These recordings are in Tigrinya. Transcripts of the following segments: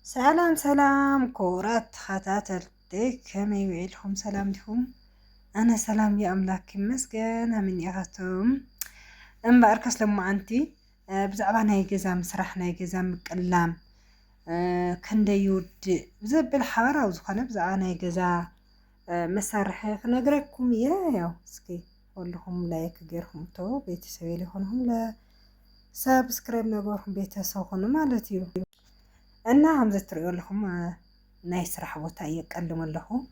سلام سلام كورات خاتاتلتي كما يوعدهم سلام لهم. أنا سلام يا أملاك مسجن من يغتم أم بأركس لما أنتي بزعبان هاي جزا مسرحنا جزا مكلام كندا يود بزبل حارة وزخنا بزعبان هاي جزا مسرح نقرأكم يا سكي قولهم لايك غيرهم تو بيتسوي لهم لا سبسكرايب نقولهم بيتسوي مالتيو እና همزة تريو لهم ناي سرح بوتا يقلم له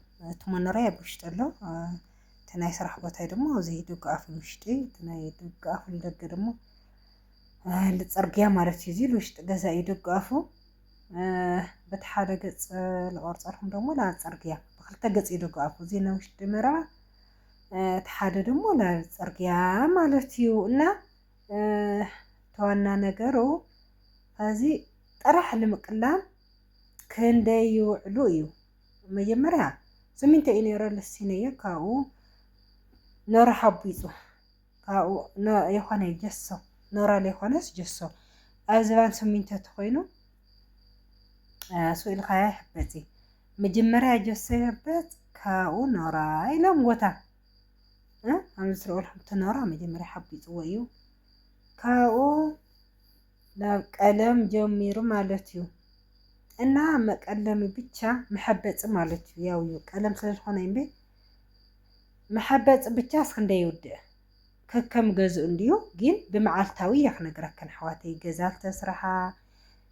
تمنرا يبشتلو تناي سرح بوتا دمو زي دقاف مشتي تناي دقاف لدق دمو لصرغيا مالت يزي لوشت غزا يدقافو بتحاده ገጽ ለቆርጻርهم دمو لا صرغيا بخلته ገጽ يدقافو زي نوشت مرا ተሓደ دمو لا صرغيا مالت يو እና ተዋና ነገሩ هذه طرح المقلام كندا يوعلو يو مجمرها سمينتا إنيرا للسينية كاو نورا حبيزو كاو يخوانا يجسو نورا ليخواناس جسو أزبان سمينتا تخوينو سوئل خايا حبتي مجمرها جسو يبت كاو نورا إلا موتا هم يسرقوا لحمت نورا مجمرها حبيزو ويو كاو لا قلم جميرو مالتيو እና መቀለም ብቻ መሐበጽ ማለት ያው ቀለም ስለሆነ እንዴ መሐበጽ ብቻ እስከንደ ይወድ ከከም ገዝ እንዲዩ ግን በመዓልታዊ ያክነግረከን حواتي ገዛል ተስራሃ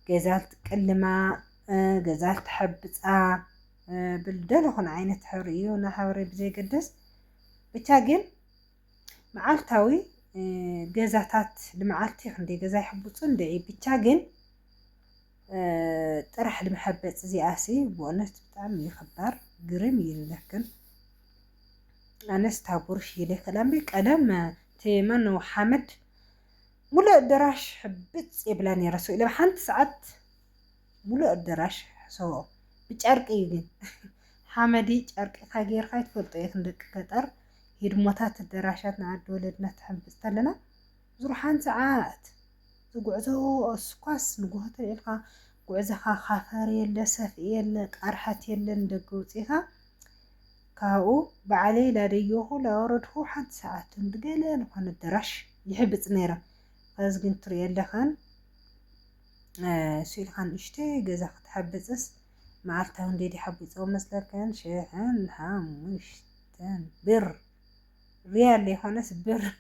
ገዛል ቅልማ ገዛል ተሐብጻ بالدل هون عينة حرية ونحوري بزي قدس ብቻ ግን መዓልታዊ ገዛታት ለመዓልቲ እንደ ገዛ ይحبጹ እንደ ብቻ ግን طرح المحبة زي آسي بونت بتعمل يخبر قرم يلكن أنا استعبرش يلي كلام بك ألم تيمن وحمد ملء الدراش حبت يبلاني رسول إلا حنت ساعات ملء الدراش سو بتشارك يجين حمدي تشارك خير خير فلطيت ندك كتر هيدموتات الدراشات نعد ولدنا تحبس تلنا زروحان ساعات زقعزو اسكواس نقوهت يلقى قعزها خافر يلا سف يلا قرحت يلا ندقوصيها كاو بعلي لا ديوه لا ورده حد ساعات ندقله نكون الدرش يحبط نيره فازقن تري يلا خان سيل خان اشتي جزا تحبطس معلتها ندي حبيصو مسلكن شيحن مشتن بر ريال يخونس بر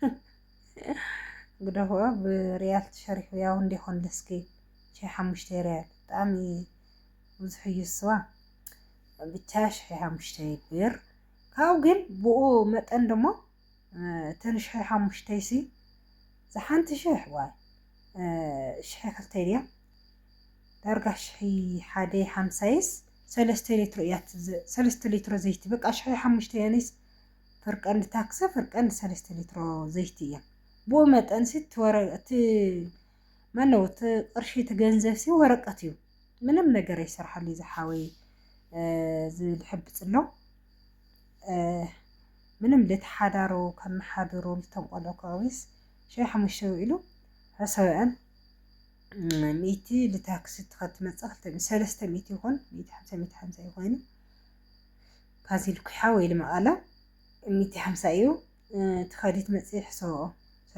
قده هو بريال تشريح وياو ندي خون لسكي شي 5 ريال طعمي وزحي السوا بتاش شي 5 بير كاو جن بو متن دمو تنش شي 5 سي زحنت شيح واي شي خلتيريا درجة شي حادي 5 3 لتر يات 3 لتر زيت بقى شي 5 يانيس فرق ان تاكسه فرق ان 3 لتر زيتيه بو متن 6 ورقه منو قرشي تገንዘብ ሲ ወረቀትዩ ምንም ነገር ይሰርሐል ይዘሓወይ ዝልሕብ ጽሎ ምንም ለተሓዳሮ ከመሓደሮ ለተንቆሎ ካዊስ ሸይ 5 ኢሉ حسابን ሚቲ ለታክሲ ተኸት መጽኸት 300 ይሆን 150 ይሆን ካዚልኩ ሓወይ ለማአላ 150 እዩ ተኸዲት መጽሕ ሰው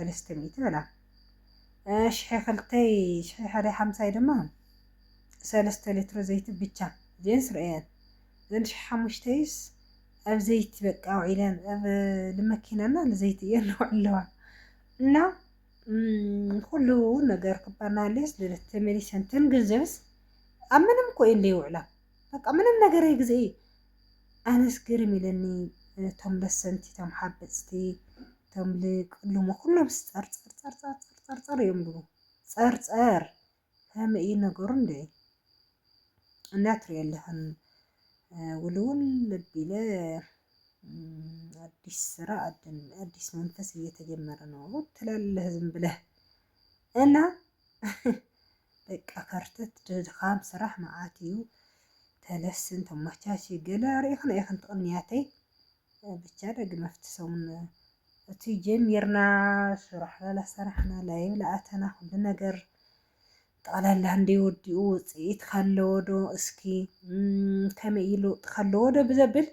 300 በላ شحي خلتي شحي حدا 5 دما 3 لتر زيت بيتشا جنس ريال زين شحي 5 اب زيت بقى وعيلان اب الماكينه لزيت ينوع لها نا كله ነገር كبرناليس للتمري سنتن ገንዘብስ አምንም ኮይ እንደይውላ በቃ ምንም ነገር ይግዜ አነስ ግርም ይለኒ ቶም ለሰንቲ ቶም ሐበጽቲ ቶም ለቅሉሞ ሁሉም ጸር يمدو ጸር هم ايه نقرن دي الناتر يلهن ولول بلا አዲስ ስራ አዲስ መንፈስ እየተጀመረ ነው ትላለህ ዝም ብለህ እና በቃ ከርተት ድኻም ስራሕ ማዓትዩ ተለስን ተማቻች ገላሪ ይኽን ተቅንያተይ ብቻ ደግ መፍትሰውን تيجي ميرنا شرحنا لا سرحنا لا يبلا أتنا كل نجر ጠቕላላ እንደይ ወዲኡ ውፅኢት ካለዎ ዶ እስኪ ከመይ ኢሉ ካለዎ ዶ ብዘብል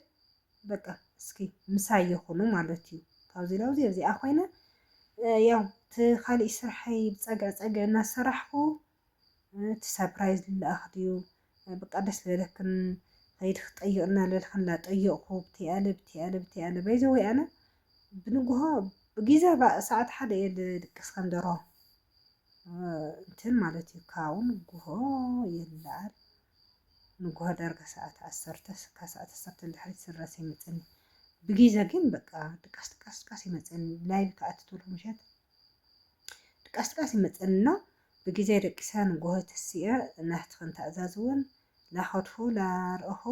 በቃ እስኪ ምሳይ ይኹኑ ማለት እዩ። ካብዚ ላብዚ ኣብዚኣ ኮይነ ያው እቲ ካሊእ ስራሐይ ብፀግዐፀግዕ እናሰራሕኩ እቲ ሰፕራይዝ ልለኣኽ ድዩ በቃ ደስ ዝበለክን ከይዲ ክጠይቕ እናበልክን ላጠየቕኩ ብቲኣለ በይዘወይ ኣነ ብንግሆ ብጊዜ ሰዓት ሓደ እየ ድቅስ ከም ደርሆ እንትን ማለት እዩ። ካብኡ ንግሆ የለዓል ንግሆ ዳርጋ ሰዓት 10 ካብ ሰዓት 10 ድሕሪ ስረሰ ይመፅኒ ብጊዜ ግን በቃ ድቃስ ይመፅኒ ላይቭ ከኣትት ትብልኩ ምሸት ድቃስ ይመፅንና ብጊዜ ደቂሰ ንግሆ ተስየ ናትክን ተኣዛዝውን ላኸድፉ ላርአኹ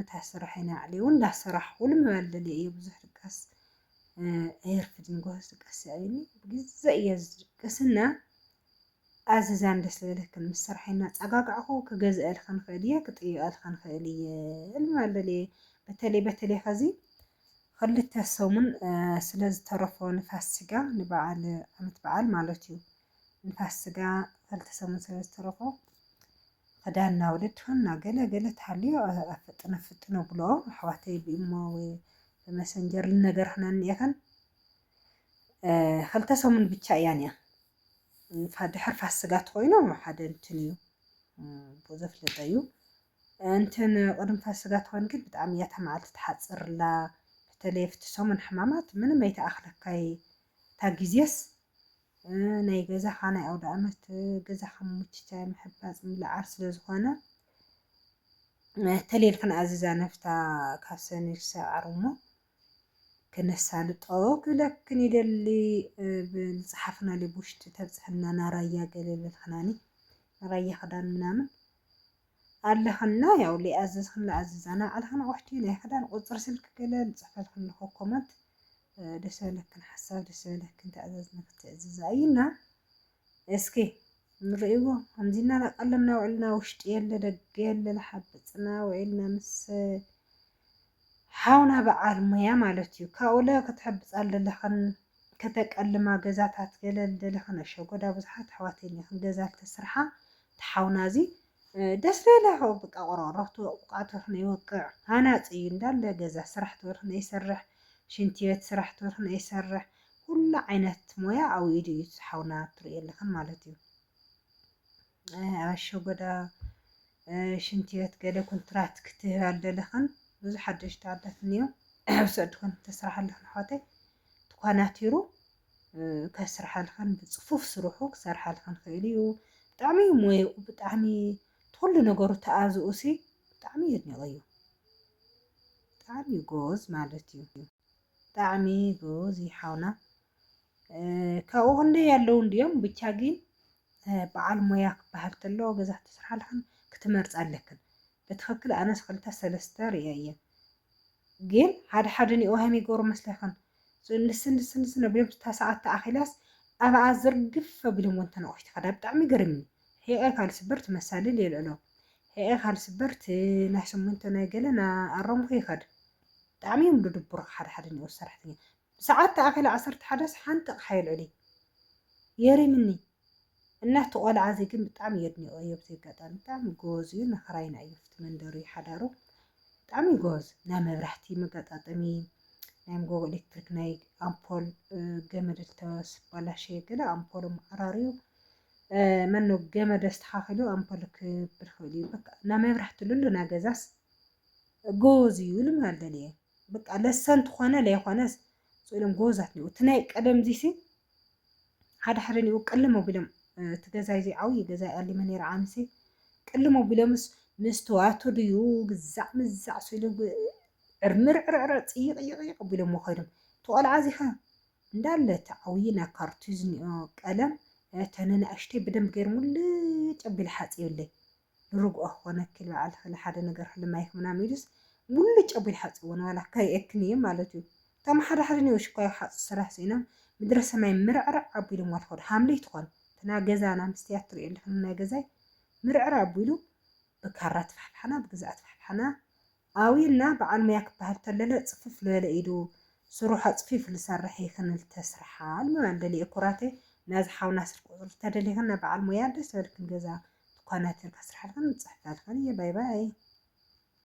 ታስራሐና ዕሊ እውን ዳሰራሕኩ ልምበልል እየ ብዙሕ ድቃስ ኤርፍድ ንግሆ ድቃስ ያይኒ ብግዜ እየ ዝድቅስና ኣዝዛን ደስ ዝበለክን ምስ ስራሐና ፀጋጋዕኹ ክገዝአልካ ንኽእል እየ ክጥይቐልካ ንኽእል እየ ልምበልል እየ። በተለይ ከዚ ክልተ ሰሙን ስለ ዝተረፈ ንፋሲጋ ንበዓል ዓመት በዓል ማለት እዩ። ንፋሲጋ ክልተ ሰሙን ስለ ዝተረፈ ክዳን ናውለድኹን ገለ ተሃልዮ ኣፈጥነ ብሎ ኣሕዋተይ ብእሞ ወይ ብመሰንጀር ልነገር ክና እኒአኸን ክልተ ሰሙን ብቻ እያ እኒኣ ድሕር ፋሲጋ ተኮይኖም ሓደ እንትን እዩ ብኡ ዘፍለጠ እዩ እንትን ቅድም ፋሲጋ ተኮይን ግን ብጣዕሚ እያ ተመዓልቲ ትሓፅርላ በተለይ ኣብቲ ሰሙን ሕማማት ምንም ኣይተኣኽለካይ እታ ግዜስ ናይ ገዛኻ ናይ ኣውደ ዓመት ገዛኻ ምችቻይ ምሕባፅ ምልዓል ስለዝኾነ ተሌልክን ኣዝዛ ነፍታ ካብ ሰኒ ክሳብ ዓርብ እሞ ክነሳልጦ ክብለክን ይደሊ ብዝፀሓፍናሉ ብውሽጢ ተብፅሕና ናራያ ገለ ልበልክናኒ ናራያ ክዳን ምናምን ኣለኽና ያው ሊኣዝዝክን ለኣዝዛና ኣልኽና ውሕቲ ናይ ክዳን ቁፅሪ ስልክ ገለ ንፅሕፈልክን ኮመንት ደስ በለክን ሓሳብ ደስ በለክን ተኣዛዝና ክትዕዝዛ እዩና እስኪ ንሪእዎ ከምዚና ቀለምና ውዕልና ውሽጢ የለ ደገ የለ ዝሓብፅና ውዒልና ምስ ሓውና በዓል ሞያ ማለት እዩ። ካብኡ ለ ክትሕብፃ ኣለለኽን ከተቀልማ ገዛታት ገለ ልደለኽን ኣሸጎዳ ብዙሓት ኣሕዋተይ እኒአኽን ገዛ ተስርሓ ተሓውና እዚ ደስ በለኸ በቃ ቆርቆሮቱ ቋዕቶኽን ይወቅዕ ሃናፂ እዩ እንዳለ ገዛ ስራሕ ትበልክን ይሰርሕ ሽንቲ ቤት ስራሕ ትበልክን ይሰርሕ ኩሉ ዓይነት ሞያ ኣብ ኢዱ እዩ ሓውና ትሪኢ ኣለኽን ማለት እዩ። ኣሸጎዳ ሽንቲ ቤት ገለ ኮንትራት ክትህብ ኣለለኽን ብዙሕ ሓደሽቲ ዓዳት እኒኦ ብሰዕድኩን ተስራሕ ኣለኽን ኣሕዋተይ ትኳናቲሩ ከስርሓልኽን ብፅፉፍ ስርሑ ክሰርሓልኽን ክእል እዩ። ብጣዕሚ ሞይኡ ብጣዕሚ ኩሉ ነገሩ ተኣዝኡሲ ብጣዕሚ የድንቀዩ ብጣዕሚ ጎበዝ ማለት እዩ። ብጣዕሚ ጎበዝ ይሓውና ካብኡ ክንደይ ያለው እንዲኦም ብቻ ግን በዓል ሞያ ክበሃል ተሎ ገዛ ተስርሓልኽን ክትመርፅ ኣለክን ብትክክል ኣነስ 2-3 ርያ እየ ግን ሓደ ኒኦ ሃመይ ይገብሩ መስለኽን ንስንስ ነብሎም እታ ሰዓት ተኣኺላስ ኣብኣ ዝርግፍ ኣቢሎም ወንተ ነቑሕቲ ከዳ ብጣዕሚ ገርምኒ ሄቐ ካልስበር ትመሳልል የልዕሎ ሄቐ ካልስበር ናይ ስሙንተ ናይ ገለ ኣረምኩ ይኸድ ብጣዕሚ እዮም ድድብሩ ሓደ ኒኦ ሰራሕተኛ ሰዓት ተኣኺላ 11 ሓንቲ ኣቕሓ የልዕል የሪምኒ እናቲ ቆልዓ እዚ ግን ብጣዕሚ የድንቆ እየ ብዘይ ኣጋጣሚ ብጣዕሚ ጎበዝ እዩ ንኽራይና እዩ ፍቲ መንደሩ ይሓዳሩ ብጣዕሚ ጎበዝ ናይ መብራህቲ መገጣጠሚ ናይ መጎጎ ኤሌክትሪክ ናይ ኣምፖል ገመድ ዝተበላሸየ ገለ ኣምፖል መዓራርዩ መኖ ገመድ ኣስተኻኺሉ ኣምፖል ክብል ክእል እዩ በቃ ናይ መብራህቲ ሉሉና ገዛስ ጎበዝ እዩ ልምበል እየ በቃ ለሰንቲ ኮነ ለይኮነስ ስኢሎም ጎበዛት ኒኡ እቲ ናይ ቀደም ዚሲ ሓደ ኒኡ ቅልም ኣቢሎም እቲ ገዛይ እዚ ዓብዪ ገዛይ ኣሊመ ነይረ ዓምሲ ቅልም ኣቢሎምስ ምስትዋቱ ድዩ ግዛዕ ምዛዕ ስኢሎም ዕርምርዕርዕር ፅይቕይቕይቕ ኣቢሎም ኸይዶም ተቆልዓ እዚ ኸ እንዳለ እቲ ዓብዪ ናይ ካርቱዝ ኒኦ ቀለም ተነናእሽተይ ብደንብ ገይሩ ሙልጭ ኣቢሉ ሓፂብለይ ንርግኦ ክኾነ ክል በዓል ክእል ሓደ ነገር ሕልማይ ምናምን ኢሉስ ሙልጭ ኣቢሉ ሓፂብዎን ዋላ ከይአክን እየ ማለት እዩ። እቶም ሓደ ኒኦ ሽኳይ ሓፁ ስራሕ ስኢኖም ምድረ ሰማይ ምርዕርዕ ኣቢሎም ዋልከዱ ሓምለይ ትኾን እትና ገዛና ምስትያ ትሪኦ ኣለኽን ናይ ገዛይ ምርዕር ኣቢሉ ብካራ ትፋሕፋሕና ብግዛእ ትፋሕፋሕና ኣዊልና በዓል ሞያ ክበሃል ተለለ ፅፍፍ ዝበለ ኢዱ ስሩሓ ፅፊፍ ዝሰርሕ ክንብል ተስርሓ ልምበል ደልየ ኩራተይ ناز حاونا سر قطر تدلي خنا بعل مويا دس ولكن جزا تقنات الكسر حلقة نتصحف لكن يا باي باي.